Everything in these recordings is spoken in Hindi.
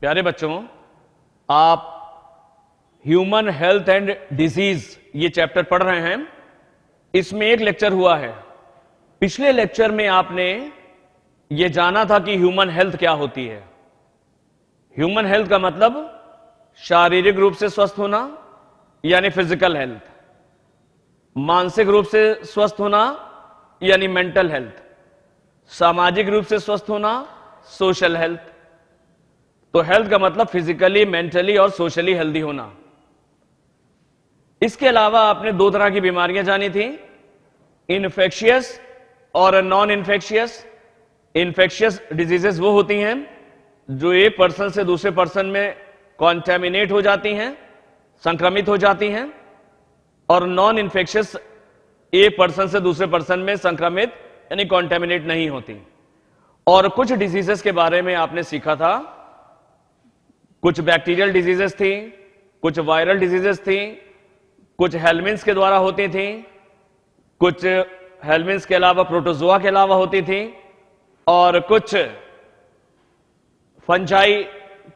प्यारे बच्चों, आप ह्यूमन हेल्थ एंड डिजीज ये चैप्टर पढ़ रहे हैं। इसमें एक लेक्चर हुआ है। पिछले लेक्चर में आपने ये जाना था कि ह्यूमन हेल्थ क्या होती है। ह्यूमन हेल्थ का मतलब शारीरिक रूप से स्वस्थ होना यानी फिजिकल हेल्थ, मानसिक रूप से स्वस्थ होना यानी मेंटल हेल्थ, सामाजिक रूप से स्वस्थ होना सोशल हेल्थ। तो हेल्थ का मतलब फिजिकली, मेंटली और सोशली हेल्दी होना। इसके अलावा आपने दो तरह की बीमारियां जानी थी, इन्फेक्शियस और नॉन इन्फेक्शियस। इन्फेक्शियस डिजीजेस वो होती हैं जो एक पर्सन से दूसरे पर्सन में कॉन्टेमिनेट हो जाती हैं, संक्रमित हो जाती हैं, और नॉन इन्फेक्शियस एक पर्सन से दूसरे पर्सन में संक्रमित यानी कॉन्टेमिनेट नहीं होती। और कुछ डिजीजेस के बारे में आपने सीखा था। कुछ बैक्टीरियल डिजीजेस थी, कुछ वायरल डिजीजेस थी, कुछ हेलमिन्स के द्वारा होती थी, कुछ हेलमिन्स के अलावा प्रोटोजोआ के अलावा होती थी, और कुछ फंजाई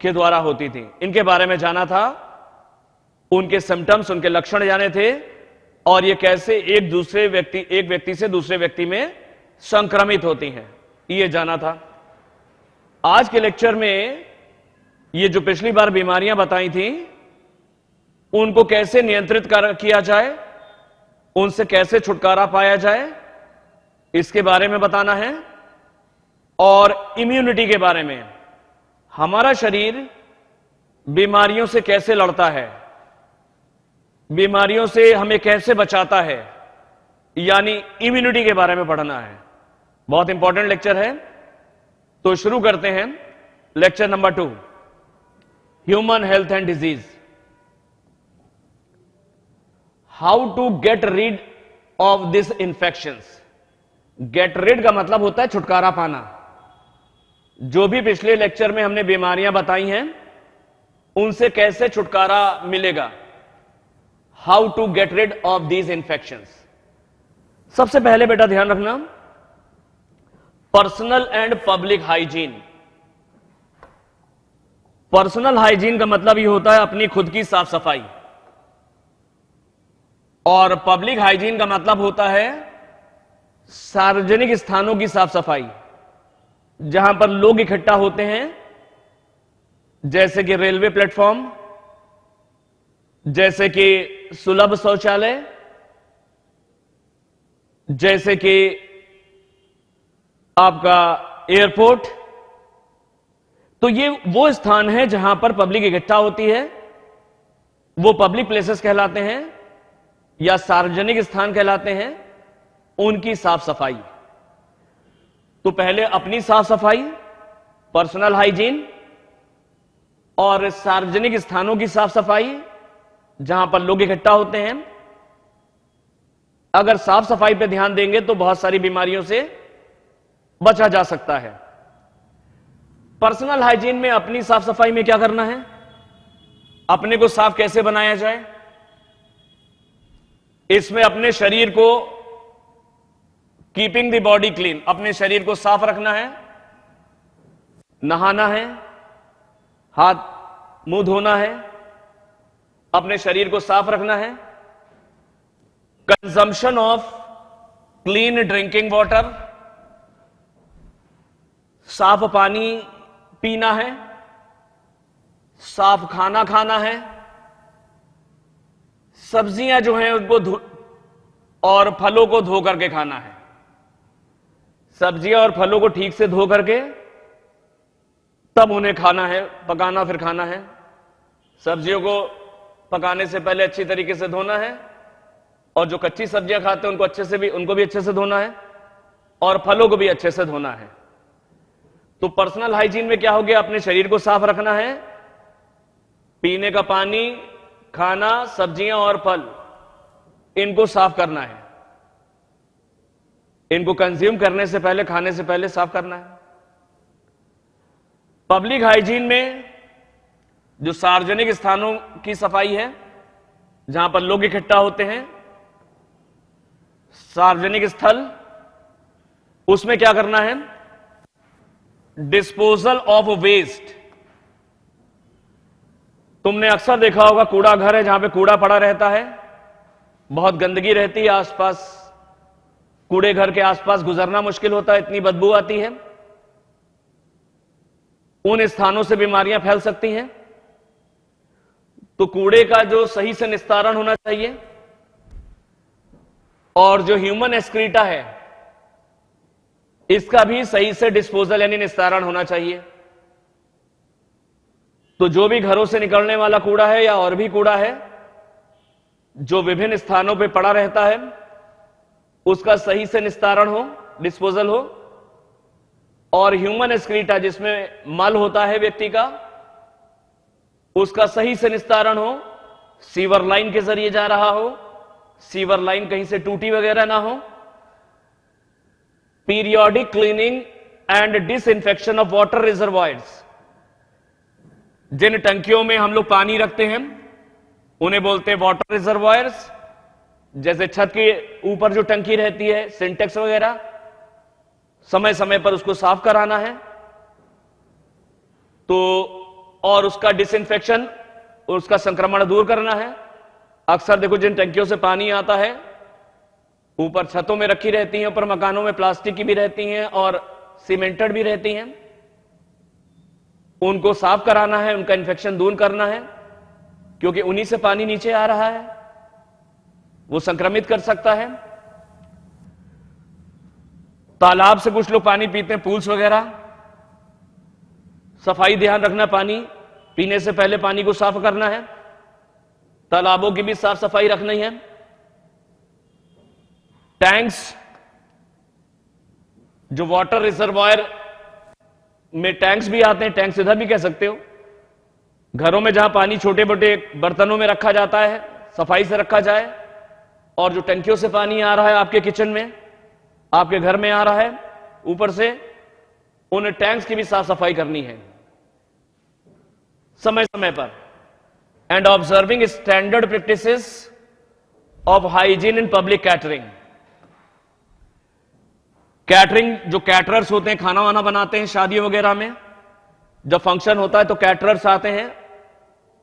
के द्वारा होती थी। इनके बारे में जाना था, उनके सिम्टम्स, उनके लक्षण जाने थे, और ये कैसे एक व्यक्ति से दूसरे व्यक्ति में संक्रमित होती हैं, ये जाना था। आज के लेक्चर में ये जो पिछली बार बीमारियां बताई थी उनको कैसे नियंत्रित किया जाए, उनसे कैसे छुटकारा पाया जाए, इसके बारे में बताना है। और इम्यूनिटी के बारे में, हमारा शरीर बीमारियों से कैसे लड़ता है, बीमारियों से हमें कैसे बचाता है, यानी इम्यूनिटी के बारे में पढ़ना है। बहुत इंपॉर्टेंट लेक्चर है। तो शुरू करते हैं lecture number 2, human health and disease. How to get rid of this infections. Get rid का मतलब होता है छुटकारा पाना। जो भी पिछले लेक्चर में हमने बीमारियां बताई हैं उनसे कैसे छुटकारा मिलेगा। How to get rid of these infections. सबसे पहले बेटा ध्यान रखना, personal and public hygiene. Personal hygiene का मतलब यह होता है अपनी खुद की साफ सफाई, और पब्लिक हाइजीन का मतलब होता है सार्वजनिक स्थानों की साफ सफाई, जहां पर लोग इकट्ठा होते हैं, जैसे कि रेलवे प्लेटफॉर्म, जैसे कि सुलभ शौचालय, जैसे कि आपका एयरपोर्ट। तो ये वो स्थान है जहां पर पब्लिक इकट्ठा होती है, वो पब्लिक प्लेसेस कहलाते हैं या सार्वजनिक स्थान कहलाते हैं। उनकी साफ सफाई, तो पहले अपनी साफ सफाई, पर्सनल हाइजीन, और सार्वजनिक स्थानों की साफ सफाई जहां पर लोग इकट्ठा होते हैं। अगर साफ सफाई पे ध्यान देंगे तो बहुत सारी बीमारियों से बचा जा सकता है। पर्सनल हाइजीन में अपनी साफ सफाई में क्या करना है, अपने को साफ कैसे बनाया जाए। इसमें अपने शरीर को, कीपिंग द बॉडी क्लीन, अपने शरीर को साफ रखना है, नहाना है, हाथ मुंह धोना है, अपने शरीर को साफ रखना है। Consumption of clean drinking water, साफ पानी पीना है, साफ खाना खाना है, सब्जियां जो हैं उनको और फलों को धो करके खाना है। सब्जियां और फलों को ठीक से धो करके तब उन्हें खाना है, पकाना फिर खाना है। सब्जियों को पकाने से पहले अच्छी तरीके से धोना है, और जो कच्ची सब्जियां खाते हैं उनको भी अच्छे से धोना है, और फलों को भी अच्छे से धोना है। तो पर्सनल हाइजीन में क्या हो गया, अपने शरीर को साफ रखना है, पीने का पानी, खाना, सब्जियां और फल, इनको साफ करना है, इनको कंज्यूम करने से पहले, खाने से पहले साफ करना है। पब्लिक हाइजीन में जो सार्वजनिक स्थानों की सफाई है, जहां पर लोग इकट्ठा होते हैं, सार्वजनिक स्थल, उसमें क्या करना है, डिस्पोजल ऑफ वेस्ट, तुमने अक्सर देखा होगा कूड़ा घर है जहां पे कूड़ा पड़ा रहता है, बहुत गंदगी रहती है आसपास, कूड़े घर के आसपास गुजरना मुश्किल होता है, इतनी बदबू आती है। उन स्थानों से बीमारियां फैल सकती हैं। तो कूड़े का जो सही से निस्तारण होना चाहिए, और जो ह्यूमन एक्सक्रीटा है इसका भी सही से डिस्पोजल यानी निस्तारण होना चाहिए। तो जो भी घरों से निकलने वाला कूड़ा है या और भी कूड़ा है जो विभिन्न स्थानों पर पड़ा रहता है, उसका सही से निस्तारण हो, डिस्पोजल हो। और ह्यूमन एक्सक्रीटा जिसमें मल होता है व्यक्ति का, उसका सही से निस्तारण हो, सीवर लाइन के जरिए जा रहा हो, सीवर लाइन कहीं से टूटी वगैरह ना हो। Periodic cleaning and disinfection of water reservoirs, जिन टंकियों में हम लोग पानी रखते हैं उन्हें बोलते हैं वाटर रिजर्वॉयर्स। जैसे छत के ऊपर जो टंकी रहती है, सिंटेक्स वगैरह, समय समय पर उसको साफ कराना है। तो और उसका डिसइंफेक्शन, उसका संक्रमण दूर करना है। अक्सर देखो जिन टंकियों से पानी आता है ऊपर छतों में रखी रहती हैं, ऊपर मकानों में प्लास्टिक की भी रहती हैं और सीमेंटेड भी रहती हैं, उनको साफ कराना है, उनका इन्फेक्शन दूर करना है, क्योंकि उन्हीं से पानी नीचे आ रहा है, वो संक्रमित कर सकता है। तालाब से कुछ लोग पानी पीते हैं, पूल्स वगैरह, सफाई ध्यान रखना, पानी पीने से पहले पानी को साफ करना है। तालाबों की भी साफ सफाई रखनी है। टैंक्स, जो वाटर रिजर्वायर में टैंक्स भी आते हैं, टैंक्स इधर भी कह सकते हो, घरों में जहां पानी छोटे मोटे बर्तनों में रखा जाता है, सफाई से रखा जाए। और जो टंकियों से पानी आ रहा है आपके किचन में, आपके घर में आ रहा है ऊपर से, उन टैंक्स की भी साफ सफाई करनी है समय समय पर। And observing standard practices of hygiene in public catering. Catering, जो कैटरर्स होते हैं, खाना वाना बनाते हैं शादी वगैरह में, जब फंक्शन होता है तो कैटरर्स आते हैं,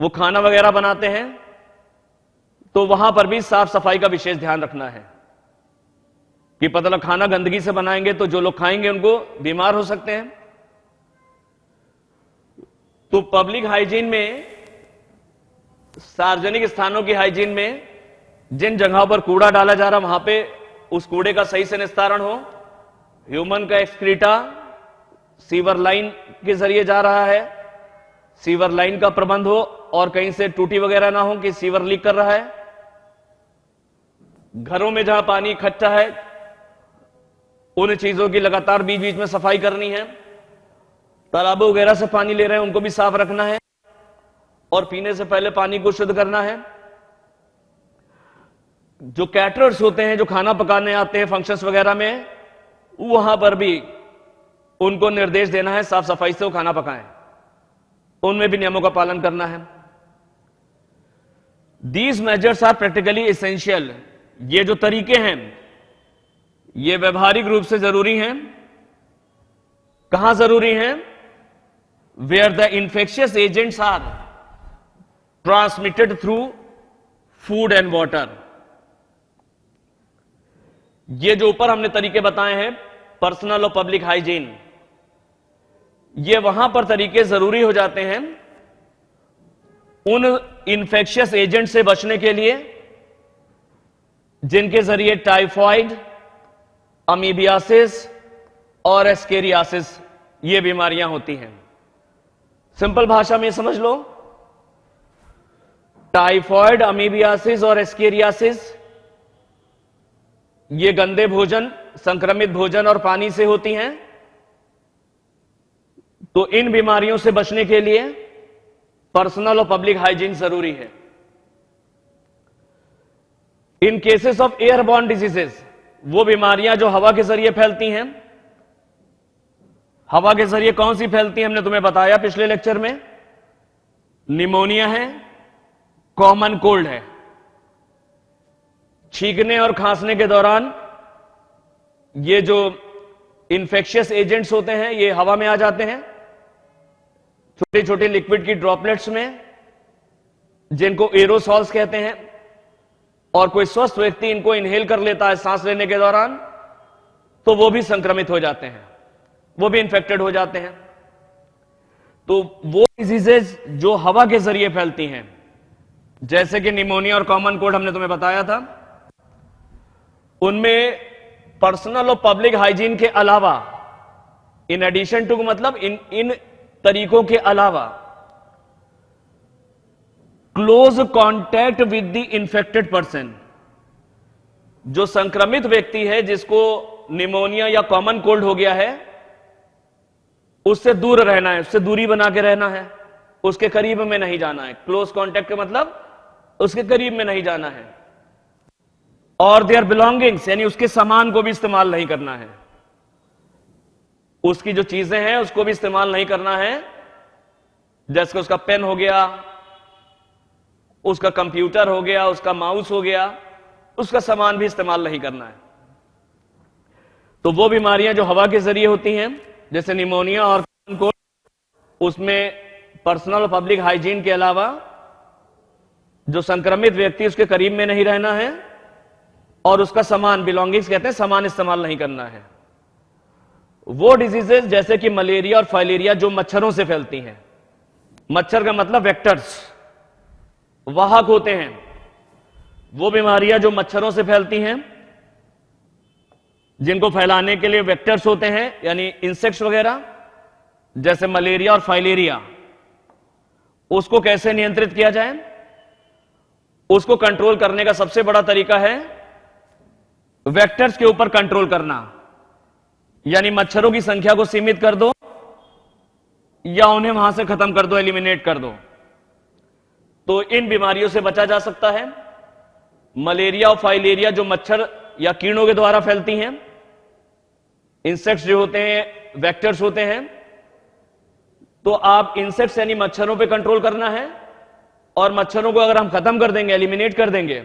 वो खाना वगैरह बनाते हैं, तो वहां पर भी साफ सफाई का विशेष ध्यान रखना है कि पता लगा खाना गंदगी से बनाएंगे तो जो लोग खाएंगे उनको बीमार हो सकते हैं। तो पब्लिक हाइजीन में, सार्वजनिक स्थानों की हाइजीन में, जिन जगहों पर कूड़ा डाला जा रहा वहां पे उस कूड़े का सही से निस्तारण हो। ह्यूमन का एक्सक्रीटा सीवर लाइन के जरिए जा रहा है, सीवर लाइन का प्रबंध हो और कहीं से टूटी वगैरह ना हो कि सीवर लीक कर रहा है। घरों में जहां पानी इकट्ठा है उन चीजों की लगातार बीच बीच में सफाई करनी है। तालाबों वगैरह से पानी ले रहे हैं उनको भी साफ रखना है और पीने से पहले पानी को शुद्ध करना है। जो कैटरर्स होते हैं, जो खाना पकाने आते हैं फंक्शंस वगैरह में, वहां पर भी उनको निर्देश देना है साफ सफाई से वो खाना पकाएं, उनमें भी नियमों का पालन करना है। These measures are practically essential. ये जो तरीके हैं ये व्यवहारिक रूप से जरूरी हैं। कहां जरूरी हैं? Where the infectious agents are transmitted through food and water. ये जो ऊपर हमने तरीके बताए हैं पर्सनल और पब्लिक हाइजीन, ये वहां पर तरीके जरूरी हो जाते हैं उन इन्फेक्शियस एजेंट से बचने के लिए जिनके जरिए टाइफॉइड, अमीबियासिस और एस्केरियासिस ये बीमारियां होती हैं। सिंपल भाषा में समझ लो, टाइफॉइड, अमीबियासिस और एस्केरियासिस ये गंदे भोजन, संक्रमित भोजन और पानी से होती हैं। तो इन बीमारियों से बचने के लिए पर्सनल और पब्लिक हाइजीन जरूरी है। इन केसेस ऑफ एयरबॉर्न डिजीजेस, वो बीमारियां जो हवा के जरिए फैलती हैं। हवा के जरिए कौन सी फैलती है हमने तुम्हें बताया पिछले लेक्चर में, निमोनिया है, कॉमन कोल्ड है। छींकने और खांसने के दौरान ये जो इन्फेक्शियस एजेंट्स होते हैं ये हवा में आ जाते हैं, छोटे छोटे लिक्विड की ड्रॉपलेट्स में, जिनको एरोसॉल्स कहते हैं, और कोई स्वस्थ व्यक्ति इनको इनहेल कर लेता है सांस लेने के दौरान, तो वो भी संक्रमित हो जाते हैं, वो भी इंफेक्टेड हो जाते हैं। तो वो डिजीजेज जो हवा के जरिए फैलती हैं, जैसे कि निमोनिया और कॉमन कोल्ड हमने तुम्हें बताया था, उनमें पर्सनल और पब्लिक हाइजीन के अलावा, इन एडिशन टू मतलब इन तरीकों के अलावा, close contact with the infected person, जो संक्रमित व्यक्ति है जिसको निमोनिया या कॉमन कोल्ड हो गया है, उससे दूर रहना है, उससे दूरी बना के रहना है, उसके करीब में नहीं जाना है। क्लोज कांटेक्ट मतलब उसके करीब में नहीं जाना है। और देयर बिलोंगिंग्स यानी उसके सामान को भी इस्तेमाल नहीं करना है, उसकी जो चीजें हैं उसको भी इस्तेमाल नहीं करना है, जैसे उसका पेन हो गया, उसका कंप्यूटर हो गया, उसका माउस हो गया, उसका सामान भी इस्तेमाल नहीं करना है। तो वो बीमारियां जो हवा के जरिए होती हैं, जैसे निमोनिया और कोल्ड, उसमें पर्सनल और पब्लिक हाइजीन के अलावा जो संक्रमित व्यक्ति उसके करीब में नहीं रहना है, और उसका सामान, बिलोंगिंग्स कहते हैं, सामान इस्तेमाल नहीं करना है। वो डिजीजेस जैसे कि मलेरिया और फाइलेरिया जो मच्छरों से फैलती हैं, मच्छर का मतलब वेक्टर्स, वाहक होते हैं, वो बीमारियां जो मच्छरों से फैलती हैं, जिनको फैलाने के लिए वेक्टर्स होते हैं यानी इंसेक्ट्स वगैरह, जैसे मलेरिया और फाइलेरिया, उसको कैसे नियंत्रित किया जाए? उसको कंट्रोल करने का सबसे बड़ा तरीका है वेक्टर्स के ऊपर कंट्रोल करना, यानी मच्छरों की संख्या को सीमित कर दो या उन्हें वहां से खत्म कर दो, एलिमिनेट कर दो, तो इन बीमारियों से बचा जा सकता है। मलेरिया और फाइलेरिया जो मच्छर या कीड़ों के द्वारा फैलती हैं, इंसेक्ट्स जो होते हैं वेक्टर्स होते हैं, तो आप इंसेक्ट्स यानी मच्छरों पे कंट्रोल करना है, और मच्छरों को अगर हम खत्म कर देंगे, एलिमिनेट कर देंगे,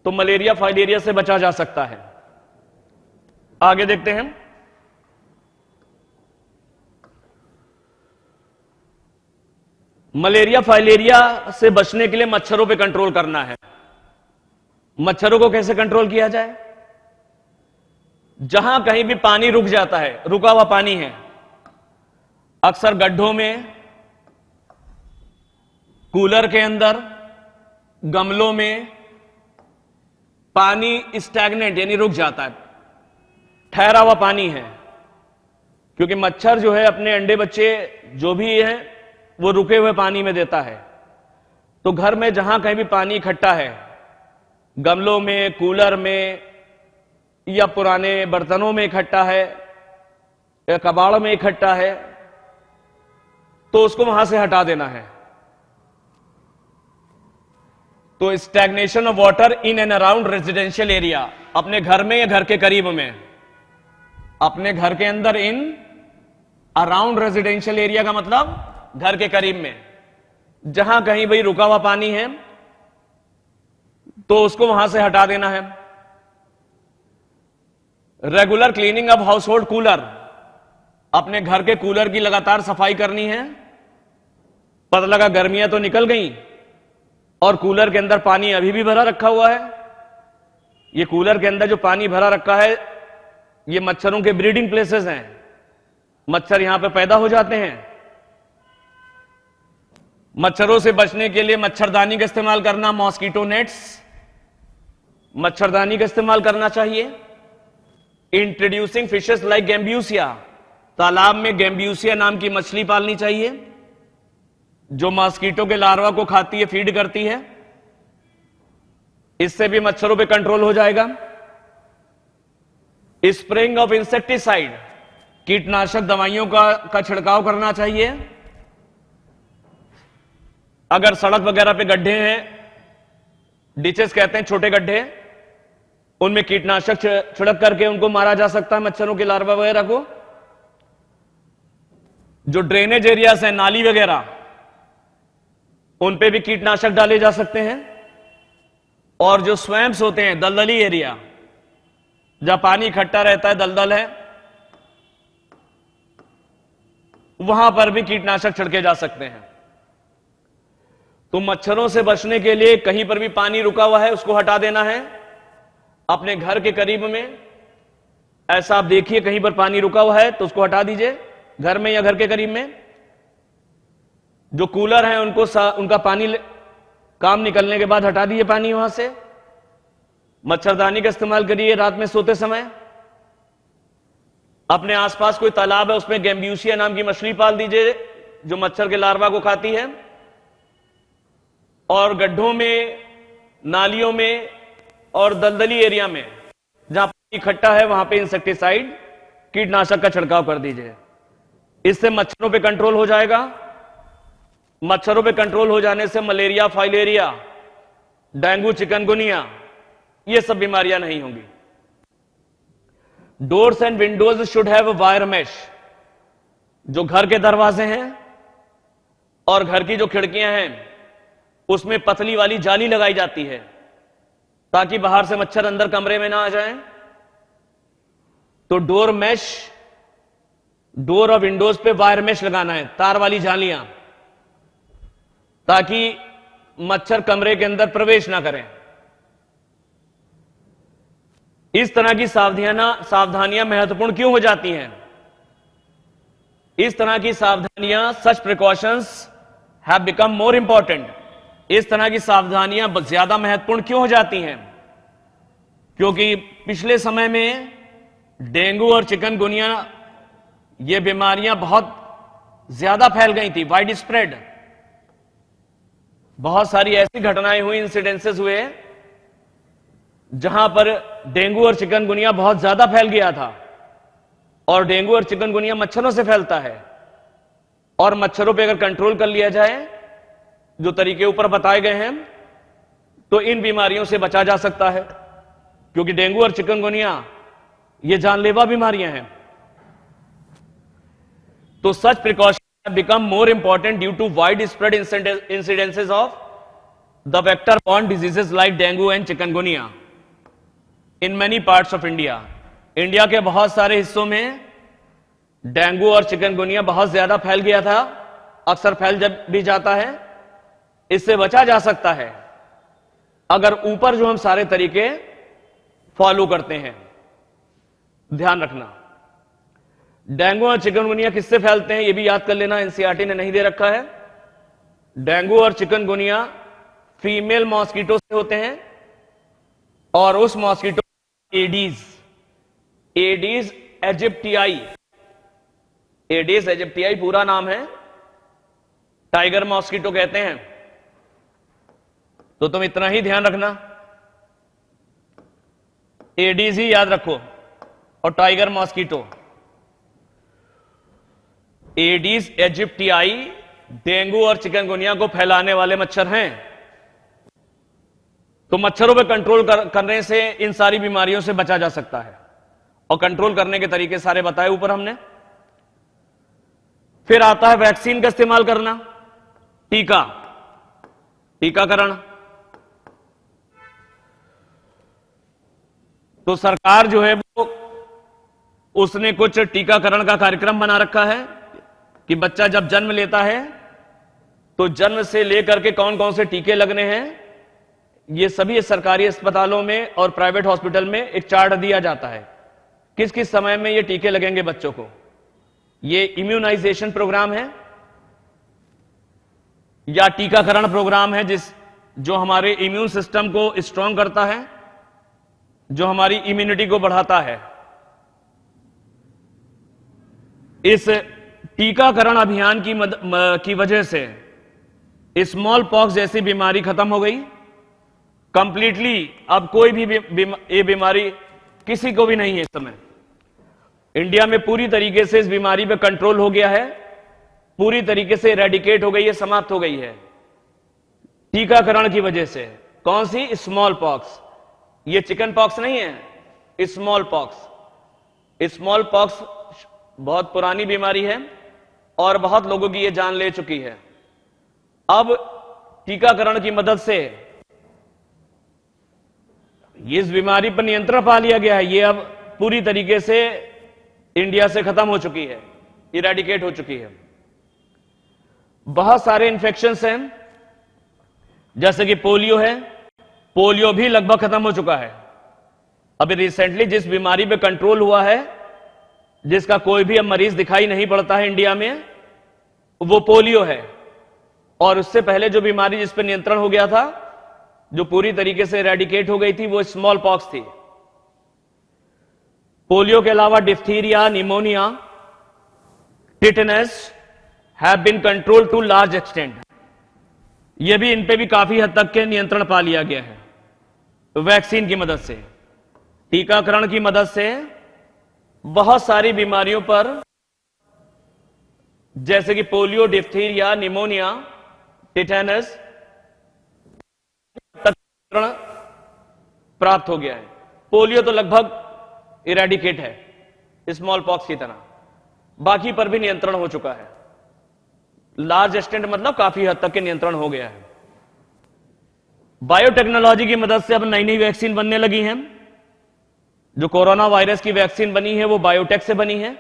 तो मलेरिया फाइलेरिया से बचा जा सकता है। आगे देखते हैं। मलेरिया फाइलेरिया से बचने के लिए मच्छरों पे कंट्रोल करना है। मच्छरों को कैसे कंट्रोल किया जाए? जहां कहीं भी पानी रुक जाता है, रुका हुआ पानी है, अक्सर गड्ढों में, कूलर के अंदर, गमलों में पानी स्टैग्नेंट यानी रुक जाता है, ठहरा हुआ पानी है, क्योंकि मच्छर जो है अपने अंडे बच्चे जो भी है वो रुके हुए पानी में देता है। तो घर में जहां कहीं भी पानी इकट्ठा है, गमलों में, कूलर में, या पुराने बर्तनों में इकट्ठा है, या कबाड़ में इकट्ठा है, तो उसको वहां से हटा देना है। तो stagnation of water in and around residential area, अपने घर में या घर के करीब में, अपने घर के अंदर, इन अराउंड रेजिडेंशियल एरिया का मतलब घर के करीब में, जहां कहीं भाई रुका हुआ पानी है तो उसको वहां से हटा देना है। Regular cleaning of house hold cooler, अपने घर के कूलर की लगातार सफाई करनी है। पता लगा गर्मियां तो निकल गई और कूलर के अंदर पानी अभी भी भरा रखा हुआ है, ये कूलर के अंदर जो पानी भरा रखा है ये मच्छरों के ब्रीडिंग प्लेसेस हैं, मच्छर यहां पे पैदा हो जाते हैं। मच्छरों से बचने के लिए मच्छरदानी का इस्तेमाल करना, मॉस्किटो नेट्स, मच्छरदानी का इस्तेमाल करना चाहिए। इंट्रोड्यूसिंग फिशेस लाइक गैम्ब्यूसिया, तालाब में गैम्ब्यूसिया नाम की मछली पालनी चाहिए जो मॉस्किटो के लार्वा को खाती है, फीड करती है, इससे भी मच्छरों पे कंट्रोल हो जाएगा। स्प्रेइंग ऑफ इंसेक्टिसाइड, कीटनाशक दवाइयों का छिड़काव करना चाहिए। अगर सड़क वगैरह पे गड्ढे हैं, डिचेस कहते हैं छोटे गड्ढे, उनमें कीटनाशक छिड़क करके उनको मारा जा सकता है, मच्छरों के लार्वा वगैरह को। जो ड्रेनेज एरियाज हैं, नाली वगैरह, उन पे भी कीटनाशक डाले जा सकते हैं। और जो स्वैम्प्स होते हैं, दलदली एरिया, जहां पानी इकट्ठा रहता है, दलदल है, वहां पर भी कीटनाशक छिड़के जा सकते हैं। तो मच्छरों से बचने के लिए कहीं पर भी पानी रुका हुआ है उसको हटा देना है। अपने घर के करीब में ऐसा आप देखिए कहीं पर पानी रुका हुआ है तो उसको हटा दीजिए, घर में या घर के करीब में। जो कूलर हैं उनको उनका पानी काम निकलने के बाद हटा दीजिए पानी वहां से। मच्छरदानी का इस्तेमाल करिए रात में सोते समय। अपने आसपास कोई तालाब है उसमें गैम्ब्यूसिया नाम की मछली पाल दीजिए जो मच्छर के लार्वा को खाती है। और गड्ढों में, नालियों में और दलदली एरिया में जहां पानी इकट्ठा है वहां पे इंसेक्टिसाइड, कीटनाशक का छिड़काव कर दीजिए। इससे मच्छरों पे कंट्रोल हो जाएगा। मच्छरों पे कंट्रोल हो जाने से मलेरिया, फाइलेरिया, डेंगू, चिकनगुनिया ये सब बीमारियां नहीं होंगी। Doors and Windows should have wire mesh. जो घर के दरवाजे हैं और घर की जो खिड़कियां हैं उसमें पतली वाली जाली लगाई जाती है ताकि बाहर से मच्छर अंदर कमरे में ना आ जाएं। तो डोर मेश, डोर और विंडोज पे वायर मेश लगाना है, तार वाली जालियां, ताकि मच्छर कमरे के अंदर प्रवेश ना करें। इस तरह की सावधानियां महत्वपूर्ण क्यों हो जाती हैं? इस तरह की सावधानियां, such precautions have become more important. इस तरह की सावधानियां ज्यादा महत्वपूर्ण क्यों हो जाती हैं? क्योंकि पिछले समय में डेंगू और चिकनगुनिया ये बीमारियां बहुत ज्यादा फैल गई थी, वाइड स्प्रेड। बहुत सारी ऐसी घटनाएं हुई, इंसिडेंसेस हुए जहां पर डेंगू और चिकनगुनिया बहुत ज्यादा फैल गया था। और डेंगू और चिकनगुनिया मच्छरों से फैलता है। और मच्छरों पे अगर कंट्रोल कर लिया जाए जो तरीके ऊपर बताए गए हैं तो इन बीमारियों से बचा जा सकता है। क्योंकि डेंगू और चिकनगुनिया ये जानलेवा बीमारियां हैं। तो सच precaution have become more important due to widespread incidences of the vector-borne diseases like dengue and chikungunya in many parts of India. India के बहुत सारे हिस्सों में डेंगू और चिकनगुनिया बहुत ज्यादा फैल गया था, अक्सर फैल जब भी जाता है। इससे बचा जा सकता है अगर ऊपर जो हम सारे तरीके फॉलो करते हैं। ध्यान रखना, डेंगू और चिकनगुनिया किससे फैलते हैं ये भी याद कर लेना, एनसीईआरटी ने नहीं दे रखा है। डेंगू और चिकनगुनिया फीमेल मॉस्किटो से होते हैं और उस मॉस्किटो एडीज इजिप्टियाई, एडीज इजिप्टियाई पूरा नाम है, टाइगर मॉस्किटो कहते हैं। तो तुम इतना ही ध्यान रखना, एडीज ही याद रखो और टाइगर मॉस्किटो। एडीज इजिप्टियाई डेंगू और चिकनगुनिया को फैलाने वाले मच्छर हैं। तो मच्छरों पर कंट्रोल करने से इन सारी बीमारियों से बचा जा सकता है। और कंट्रोल करने के तरीके सारे बताए ऊपर हमने। फिर आता है वैक्सीन का इस्तेमाल करना, टीकाकरण। तो सरकार जो है वो उसने कुछ टीकाकरण का कार्यक्रम बना रखा है कि बच्चा जब जन्म लेता है तो जन्म से लेकर के कौन कौन से टीके लगने हैं ये सभी सरकारी अस्पतालों में और प्राइवेट हॉस्पिटल में एक चार्ट दिया जाता है। किस किस समय में ये टीके लगेंगे बच्चों को। ये इम्यूनाइजेशन प्रोग्राम है या टीकाकरण प्रोग्राम है जो हमारे इम्यून सिस्टम को स्ट्रांग करता है, जो हमारी इम्यूनिटी को बढ़ाता है। इस टीकाकरण अभियान की वजह से स्मॉल पॉक्स जैसी बीमारी खत्म हो गई कंप्लीटली। अब कोई भी ये बीमारी किसी को भी नहीं है। इस समय इंडिया में पूरी तरीके से इस बीमारी पे कंट्रोल हो गया है, पूरी तरीके से इरेडिकेट हो गई है, समाप्त हो गई है टीकाकरण की वजह से। कौन सी? Smallpox. ये चिकन पॉक्स नहीं है, स्मॉल पॉक्स। स्मॉल पॉक्स बहुत पुरानी बीमारी है और बहुत लोगों की ये जान ले चुकी है। अब टीकाकरण की मदद से इस बीमारी पर नियंत्रण पा लिया गया है। ये अब पूरी तरीके से इंडिया से खत्म हो चुकी है, इरेडिकेट हो चुकी है। बहुत सारे इन्फेक्शंस हैं जैसे कि पोलियो है, पोलियो भी लगभग खत्म हो चुका है। अभी रिसेंटली जिस बीमारी पे कंट्रोल हुआ है, जिसका कोई भी अब मरीज दिखाई नहीं पड़ता है इंडिया में, वो पोलियो है। और उससे पहले जो बीमारी जिस पे नियंत्रण हो गया था, जो पूरी तरीके से इरेडिकेट हो गई थी, वो स्मॉल पॉक्स थी। पोलियो के अलावा diphtheria, pneumonia, tetanus have been control to large extent. यह भी इन पे भी काफी हद तक के नियंत्रण पा लिया गया है वैक्सीन की मदद से, टीकाकरण की मदद से। बहुत सारी बीमारियों पर जैसे कि पोलियो, डिफ्थीरिया, निमोनिया, टिटेनस तक नियंत्रण प्राप्त हो गया है। पोलियो तो लगभग इरेडिकेट है स्मॉल पॉक्स की तरह, बाकी पर भी नियंत्रण हो चुका है। लार्ज एक्सटेंट मतलब काफी हद तक के नियंत्रण हो गया है। बायोटेक्नोलॉजी की मदद से अब नई नई वैक्सीन बनने लगी हैं। जो कोरोना वायरस की वैक्सीन बनी है वो बायोटेक से बनी है।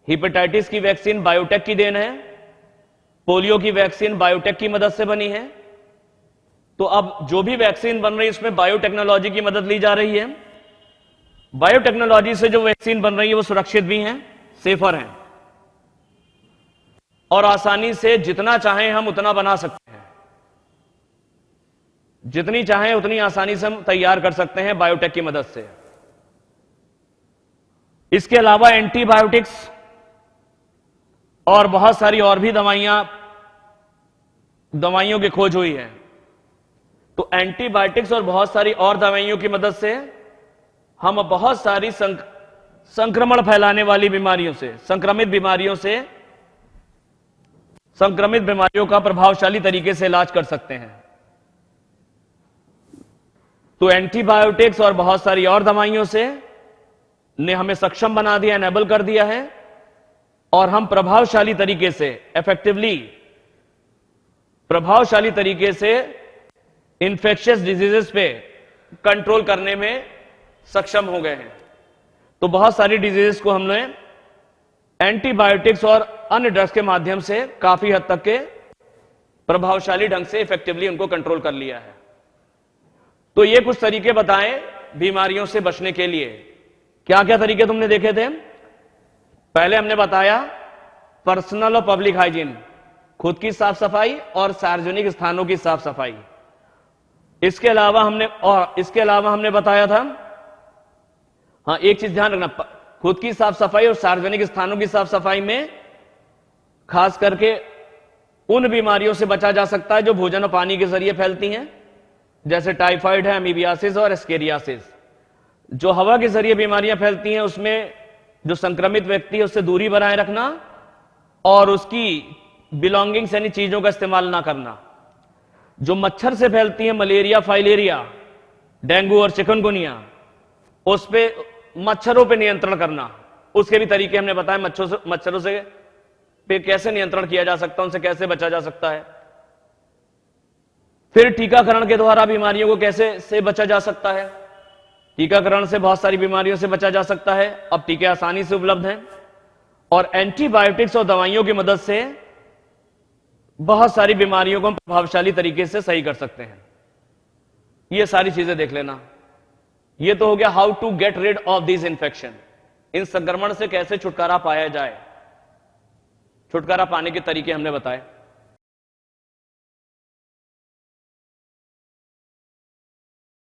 हेपेटाइटिस की वैक्सीन बायोटेक की देन है। पोलियो की वैक्सीन बायोटेक की मदद से बनी है। तो अब जो भी वैक्सीन बन रही है उसमें बायोटेक्नोलॉजी की मदद ली जा रही है। बायोटेक्नोलॉजी से जो वैक्सीन बन रही है वो सुरक्षित भी हैं, सेफर हैं, और आसानी से जितना चाहें हम उतना बना सकते हैं। जितनी चाहें उतनी आसानी से हम तैयार कर सकते हैं बायोटेक की मदद से। इसके अलावा एंटीबायोटिक्स और बहुत सारी और भी दवाइयों की खोज हुई है। तो एंटीबायोटिक्स और बहुत सारी और दवाइयों की मदद से हम बहुत सारी संक्रमण फैलाने वाली बीमारियों से, संक्रमित बीमारियों का प्रभावशाली तरीके से इलाज कर सकते हैं। तो एंटीबायोटिक्स और बहुत सारी और दवाइयों से ने हमें सक्षम बना दिया, एनेबल कर दिया है, और हम प्रभावशाली तरीके से, प्रभावशाली तरीके से इंफेक्शियस डिजीजेस पे कंट्रोल करने में सक्षम हो गए हैं। तो बहुत सारी डिजीजेस को हमने एंटीबायोटिक्स और अन्य ड्रग्स के माध्यम से काफी हद तक के प्रभावशाली ढंग से इफेक्टिवली उनको कंट्रोल कर लिया है। तो ये कुछ तरीके बताएं बीमारियों से बचने के लिए। क्या क्या तरीके तुमने देखे थे? पहले हमने बताया पर्सनल और पब्लिक हाइजीन, खुद की साफ सफाई और सार्वजनिक स्थानों की साफ सफाई। इसके अलावा हमने बताया था, हाँ एक चीज ध्यान रखना, खुद की साफ सफाई और सार्वजनिक स्थानों की साफ सफाई में खास करके उन बीमारियों से बचा जा सकता है जो भोजन और पानी के जरिए फैलती हैं, जैसे टाइफाइड है, अमीबियासिस और एस्केरियासिस। जो हवा के जरिए बीमारियां फैलती हैं उसमें जो संक्रमित व्यक्ति है उससे दूरी बनाए रखना और उसकी बिलोंगिंग्स यानी चीजों का इस्तेमाल ना करना। जो मच्छर से फैलती है, मलेरिया, फाइलेरिया, डेंगू और चिकनगुनिया, उस पे मच्छरों पे नियंत्रण करना, उसके भी तरीके हमने बताए। मच्छरों से पे कैसे नियंत्रण किया जा सकता है, उनसे कैसे बचा जा सकता है। फिर टीकाकरण के द्वारा बीमारियों को कैसे से बचा जा सकता है। टीकाकरण से बहुत सारी बीमारियों से बचा जा सकता है, अब टीके आसानी से उपलब्ध हैं। और एंटीबायोटिक्स और दवाइयों की मदद से बहुत सारी बीमारियों को हम प्रभावशाली तरीके से सही कर सकते हैं। ये सारी चीजें देख लेना। ये तो हो गया how to get rid of this infection, इन संक्रमण से कैसे छुटकारा पाया जाए। छुटकारा पाने के तरीके हमने बताए।